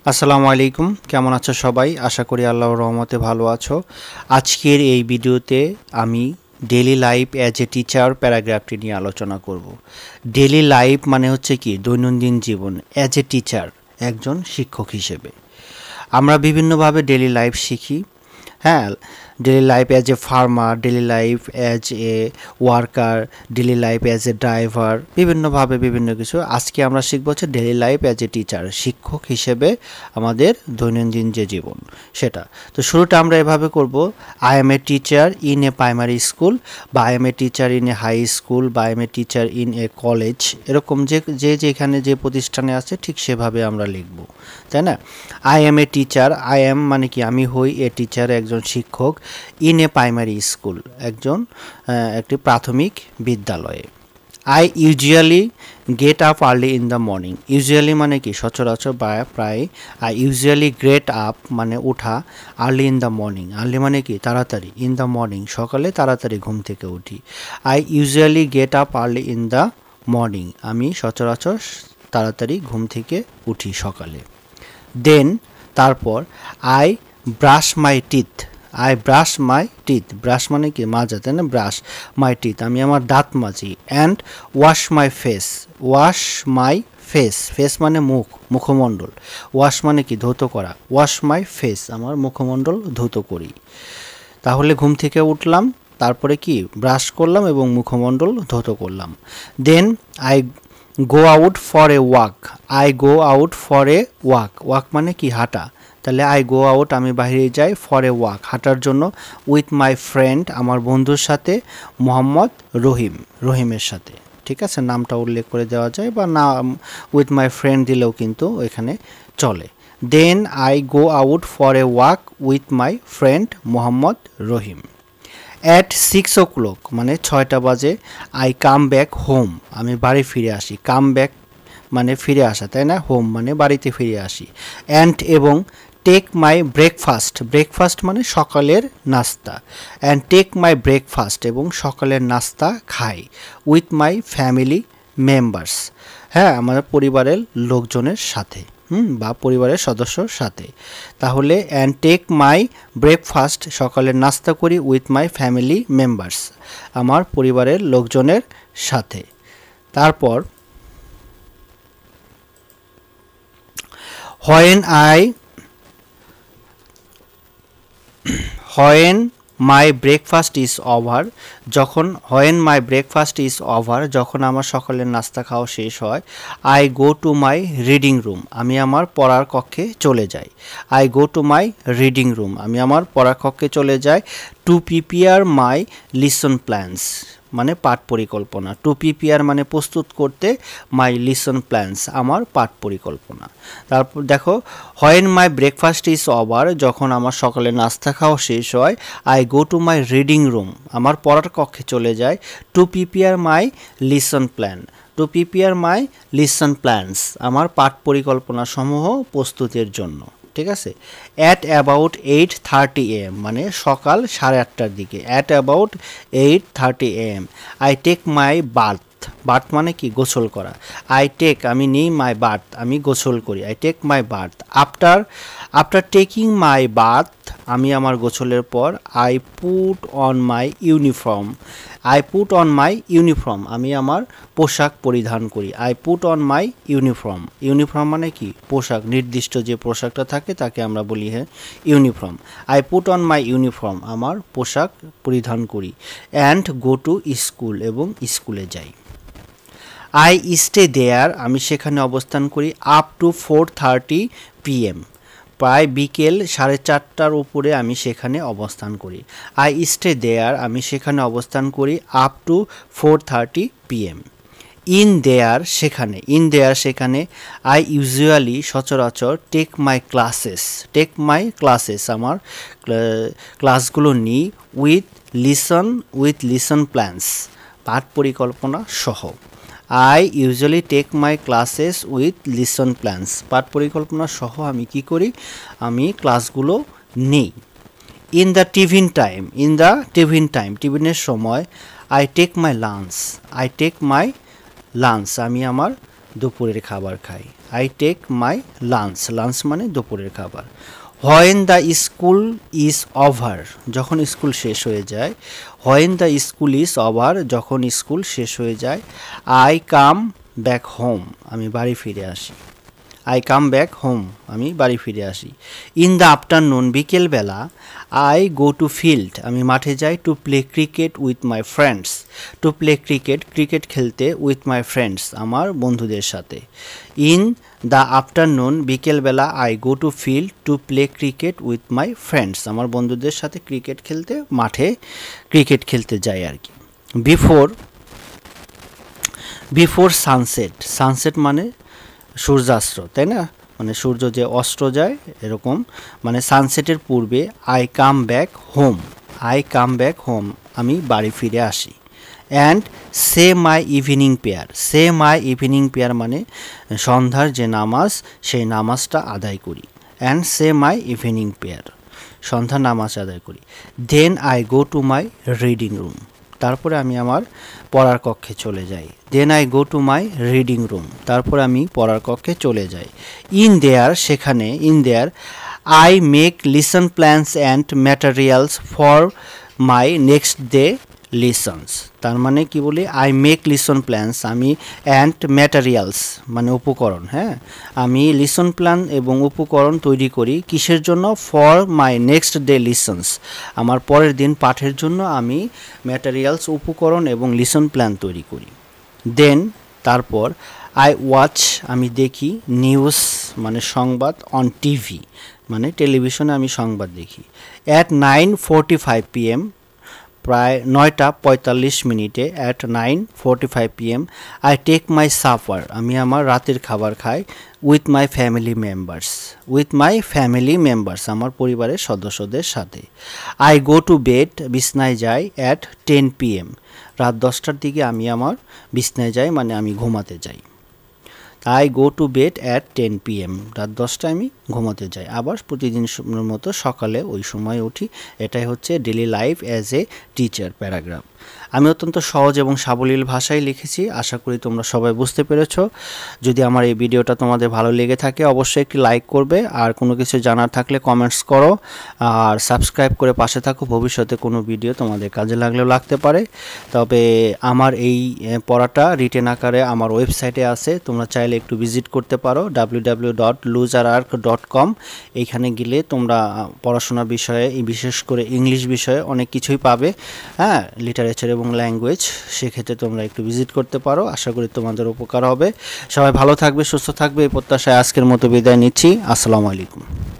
আসসালামু আলাইকুম, কেমন আছো সবাই? আশা করি আল্লাহর রহমতে ভালো আছো। আজকের এই ভিডিওতে আমি daily life as a teacher প্যারাগ্রাফটি নিয়ে আলোচনা করব। ডেইলি লাইফ মানে হচ্ছে কি দৈনন্দিন জীবন, অ্যাজ এ টিচার একজন শিক্ষক হিসেবে আমরা বিভিন্নভাবে ডেইলি লাইফ শিখি। হ্যাঁ, daily life as a farmer, daily life as A worker, daily life as A driver, বিভিন্নভাবে বিভিন্ন কিছু। আজকে আমরা শিখবো হচ্ছে daily life as a teacher, শিক্ষক হিসেবে আমাদের দৈনন্দিন যে জীবন সেটা। তো শুরুটা আমরা এভাবে করব, I am a teacher in a primary school, বা I am a teacher in a high school, বা I am a teacher in a college. এরকম যেখানে যে প্রতিষ্ঠানে আছে ঠিক সেভাবে আমরা লিখব, তাই না? I am a teacher, I am মানে কি আমি হই, এ টিচার একজন শিক্ষক, ইন এ প্রাইমারি স্কুল একটি প্রাথমিক বিদ্যালয়ে। I usually get up early in the morning. Usually মানে কি সচরাচর বা প্রায়। আই ইউজুয়ালি গেট আপ মানে ওঠা, early in the morning, early মানে কি তাড়াতাড়ি, ইন দ্য মর্নিং সকালে তাড়াতাড়ি ঘুম থেকে উঠি। I usually get up early in the morning, আমি সচরাচর তাড়াতাড়ি ঘুম থেকে উঠি সকালে। দেন তারপর I brush my teeth, I brush my teeth, brush মানে কি মাজা, তাই না? ব্রাশ মাই টিথ, আমি আমার দাঁত মাজি। And wash my face, wash my face, face মানে মুখ, মুখমণ্ডল। ওয়াশ মানে কি ধৌত করা, ওয়াশ মাই ফেস, আমার মুখমণ্ডল ধৌত করি। তাহলে ঘুম থেকে উঠলাম, তারপরে কি ব্রাশ করলাম এবং মুখমণ্ডল ধৌত করলাম। Then I go out for a walk, I go out for a walk, walk মানে কি হাঁটা। তাহলে আই গো আউট আমি বাইরে যাই, ফর এ ওয়াক হাঁটার জন্য, উইথ মাই ফ্রেন্ড আমার বন্ধুর সাথে, মোহাম্মদ রহিম, রহিমের সাথে। ঠিক আছে, নামটা উল্লেখ করে দেওয়া যায়, বা না উইথ মাই ফ্রেন্ড দিলেও কিন্তু এখানে চলে। Then I go out for a walk with my friend Mohammad Rahim. At 6 o'clock মানে 6টা বাজে, আই কাম ব্যাক হোম আমি বাড়ি ফিরে আসি। কাম ব্যাক মানে ফিরে আসা, তাই না? হোম মানে বাড়িতে ফিরে আসি। অ্যান্ড এবং টেক মাই ব্রেকফাস্ট, ব্রেকফাস্ট মানে সকালের নাস্তা। অ্যান্ড টেক মাই ব্রেকফাস্ট এবং সকালের নাস্তা খাই, উইথ মাই ফ্যামিলি মেম্বার্স, হ্যাঁ আমার পরিবারের লোকজনের সাথে, বা পরিবারের সদস্যর সাথে। তাহলে অ্যান্ড টেক মাই ব্রেকফাস্ট সকালের নাস্তা করি, উইথ মাই ফ্যামিলি মেম্বার্স আমার পরিবারের লোকজনের সাথে। তারপর when my breakfast is over, যখন when my breakfast is over যখন আমার সকালের নাস্তা খাওয়া শেষ হয়, I go to my reading room আমি আমার পড়ার কক্ষে চলে যাই। I go to my reading room আমি আমার পড়ার কক্ষে চলে যাই। To prepare my lesson plans মানে পাঠ পরিকল্পনা, টু প্রিপেয়ার মানে প্রস্তুত করতে, মাই লিসন প্ল্যানস আমার পাঠ পরিকল্পনা। তারপর দেখো, when my breakfast is over যখন আমার সকালে নাস্তা খাওয়া শেষ হয়, I go to my reading room আমার পড়ার কক্ষে চলে যায়। To prepare my lesson plan, to prepare my lesson plans আমার পাঠ পরিকল্পনা সমূহ প্রস্তুতের জন্য। ঠিক আছে। অ্যাট অ্যাবাউট 8:30 AM মানে সকাল 8:30টার দিকে, at about 8:30 AM I take my bath, bath মানে কি গোসল করা। আই টেক আমি নিই, মাই বাথ আমি গোসল করি, I take my bath. After taking my bath আমি আমার গোসলের পর, I put on my uniform, I put on my uniform আমি আমার পোশাক পরিধান করি। I put on my uniform, uniform মানে কি পোশাক, নির্দিষ্ট যে পোশাকটা থাকে তাকে আমরা বলি হ্যাঁ uniform. I put on my uniform আমার পোশাক পরিধান করি। অ্যান্ড গো টু স্কুল এবং স্কুলে যাই। আই স্টে দেয়ার আমি সেখানে অবস্থান করি, আপ টু 4:30 PM প্রায় বিকেল 4:30টার উপরে আমি সেখানে অবস্থান করি। আই স্টে দেয়ার আমি সেখানে অবস্থান করি, up to 4:30 PM। In there সেখানে, ইন দেয়ার সেখানে। আই ইউজুয়ালি সচরাচর take my classes, take my classes আমার ক্লাসগুলো নিই, উইথ লিসন প্ল্যানস পাঠ পরিকল্পনা সহ। I usually take my classes with lesson plans পাঠ পরিকল্পনা সহ আমি কি করি, আমি ক্লাসগুলো নিই। In the tiffin time, in the tiffin time টিফিনের সময়, I take my lunch, I take my lunch আমি আমার দুপুরের খাবার খাই। I take my lunch, lunch মানে দুপুরের খাবার। When the school is over, যখন স্কুল শেষ হয়ে যায়। When the school is over, যখন স্কুল শেষ হয়ে যায়। আই কাম ব্যাক হোম, আমি বাড়ি ফিরে আসি। আই কাম ব্যাক হোম, আমি বাড়ি ফিরে আসি। ইন দ্য আফটারনুন, বিকেলবেলা। আই গো টু ফিল্ড, আমি মাঠে যাই। To play cricket with my friends, to play cricket, cricket খেলতে। উইথ মাই ফ্রেন্ডস, আমার বন্ধুদের সাথে। ইন দ্য আফটারনুন, বিকেলবেলা। I go two field to play cricket with my friends, আমার বন্ধুদের সাথে ক্রিকেট খেলতে, মাঠে ক্রিকেট খেলতে যাই আর কি। বিফোর সানসেট, সানসেট মানে সূর্যাস্ত, তাই না, মানে সূর্য যে অস্ত যায় এরকম, মানে সানসেটের পূর্বে। I come back home, I come back home, আমি বাড়ি ফিরে আসি। And say my evening prayer, say my evening prayer মানে সন্ধ্যার যে নামাজ, সেই নামাজটা আদায় করি। And say my evening prayer, সন্ধ্যার নামাজ আদায় করি। Then I go to my reading room, তারপরে আমি আমার পড়ার কক্ষে চলে যাই। Then I go to my reading room, তারপরে আমি পড়ার কক্ষে চলে যাই। ইন দেয়ার, সেখানে। In there I make lesson plans and materials for my next day lessons, তার মানে কি বলি, আই মেক লিসন প্ল্যানস, আমি অ্যান্ড ম্যাটেরিয়ালস মানে উপকরণ, হ্যাঁ, আমি লিসন প্ল্যান এবং উপকরণ তৈরি করি কিসের জন্য, ফর মাই নেক্সট ডে লিসনস, আমার পরের দিন পাঠের জন্য আমি ম্যাটেরিয়ালস উপকরণ এবং লিসন প্ল্যান তৈরি করি। দেন তারপর আই ওয়াচ, আমি দেখি। নিউজ মানে সংবাদ। অন টিভি মানে টেলিভিশনে আমি সংবাদ দেখি। অ্যাট 9:45 PM, প্রায় 9:45 at 9:45 PM I take my supper, আমি আমার রাতের খাবার খাই। With my family members, with my family members, আমার পরিবারের সদস্যদের সাথে। আই গো টু বেড, বিছনায় যাই। অ্যাট 10 PM, রাত 10টার দিকে আমি আমার বিছনায় যাই, মানে আমি ঘুমাতে যাই। I go to bed at 10 PM, রাত 10টায় আমি ঘুমাতে যাই। আবার প্রতিদিন মতো সকালে ওই সময় উঠি। এটাই হচ্ছে daily life as a teacher paragraph. আমি অত্যন্ত সহজ এবং সাবলীল ভাষায় লিখেছি, আশা করি তোমরা সবাই বুঝতে পেরেছো। যদি আমার এই ভিডিওটা তোমাদের ভালো লেগে থাকে অবশ্যই একটি লাইক করবে, আর কোনো কিছু জানার থাকলে কমেন্টস করো, আর সাবস্ক্রাইব করে পাশে থাকো, ভবিষ্যতে কোনো ভিডিও তোমাদের কাজে লাগলেও লাগতে পারে। তবে আমার এই পড়াটা রিটেন আকারে আমার ওয়েবসাইটে আছে, তোমরা চাইলে একটু ভিজিট করতে পারো www.luzerark.com। এইখানে গেলে তোমরা পড়াশোনার বিষয়ে, বিশেষ করে ইংলিশ বিষয়ে অনেক কিছুই পাবে, হ্যাঁ, লিটারেচার এবং ল্যাঙ্গুয়েজ। সেক্ষেত্রে তোমরা একটু ভিজিট করতে পারো, আশা করি তোমাদের উপকার হবে। সবাই ভালো থাকবে, সুস্থ থাকবে, এই প্রত্যাশায় আজকের মতো বিদায় নিচ্ছি। আসসালামু আলাইকুম।